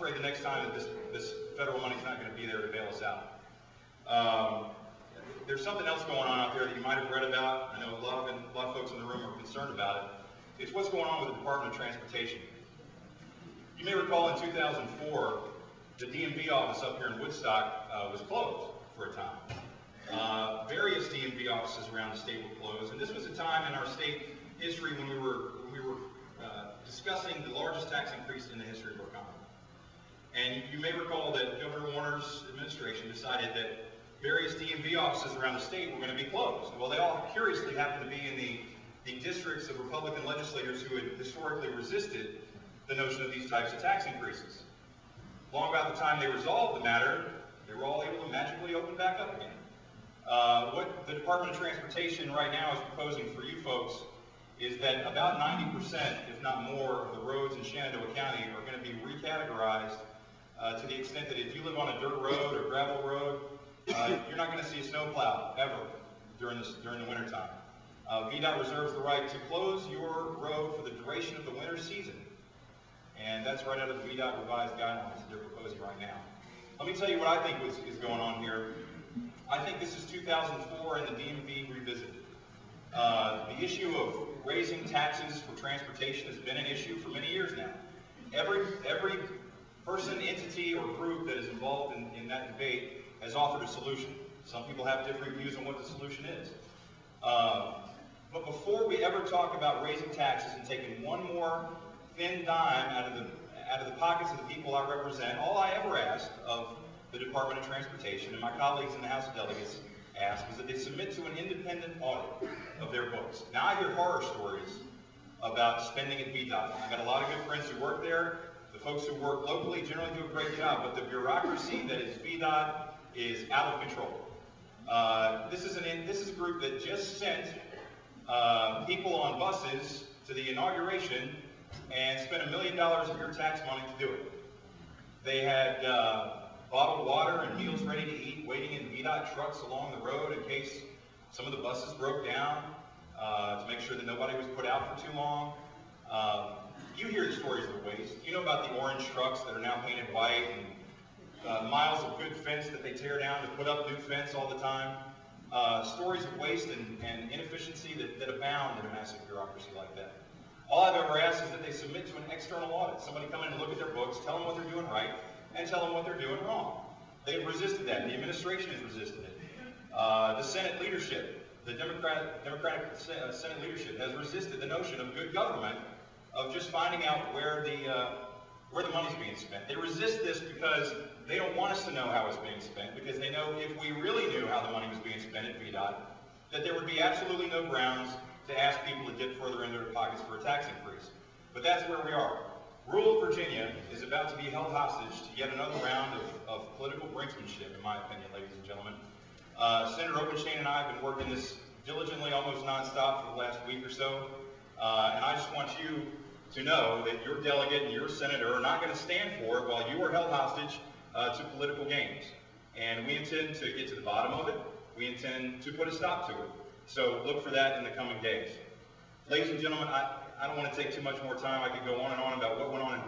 afraid the next time that this federal money's not going to be there to bail us out. There's something else going on out there that you might have read about. I know a lot of folks in the room are concerned about it. It's what's going on with the Department of Transportation. You may recall in 2004, the DMV office up here in Woodstock was closed for a time. Various DMV offices around the state were closed, and this was a time in our state history when we were discussing the largest tax increase in the history of our economy. And you may recall that Governor Warner's administration decided that various DMV offices around the state were going to be closed. Well, they all curiously happened to be in the districts of Republican legislators who had historically resisted the notion of these types of tax increases. Long about the time they resolved the matter, they were all able to magically open back up again. What the Department of Transportation right now is proposing for you folks is that about 90%, if not more, of the roads in Shenandoah County are going to be recategorized to the extent that if you live on a dirt road or gravel road, you're not going to see a snowplow ever during the wintertime. VDOT reserves the right to close your road for the duration of the winter season. And that's right out of the VDOT revised guidelines that they're proposing right now. Let me tell you what I think is going on here. I think this is 2004 and the DMV revisited. The issue of raising taxes for transportation has been an issue for many years now. Every person, entity, or group that is involved in that debate has offered a solution. Some people have different views on what the solution is. But before we ever talk about raising taxes and taking one more thin dime out of the pockets of the people I represent, all I ever ask of the Department of Transportation and my colleagues in the House of Delegates ask is that they submit to an independent audit of their books. Now, I hear horror stories about spending at VDOT. I've got a lot of good friends who work there. The folks who work locally generally do a great job, but the bureaucracy that is VDOT is out of control. This is a group that just sent people on buses to the inauguration and spent $1 million of your tax money to do it. They had bottled water and meals ready to eat waiting in VDOT trucks along the road in case some of the buses broke down, to make sure that nobody was put out for too long. You hear the stories of the waste. You know about the orange trucks that are now painted white and miles of good fence that they tear down to put up new fence all the time. Stories of waste and inefficiency that abound in a massive bureaucracy like that. All I've ever asked is that they submit to an external audit. Somebody come in and look at their books, tell them what they're doing right, and tell them what they're doing wrong. They've resisted that. The administration has resisted it. The Senate leadership, the Democratic Senate leadership has resisted the notion of good government, of just finding out where the money's being spent. They resist this because they don't want us to know how it's being spent, because they know if we really knew how the money was being spent at VDOT, that there would be absolutely no grounds to ask people to dip further into their pockets for a tax increase. But that's where we are. Rural Virginia is about to be held hostage to yet another round of political brinksmanship, in my opinion, ladies and gentlemen. Senator Openstein and I have been working this diligently, almost nonstop for the last week or so. And I just want you to know that your delegate and your senator are not going to stand for it while you are held hostage to political games. And we intend to get to the bottom of it. We intend to put a stop to it. So look for that in the coming days. Ladies and gentlemen, I don't want to take too much more time. I could go on and on about what went on in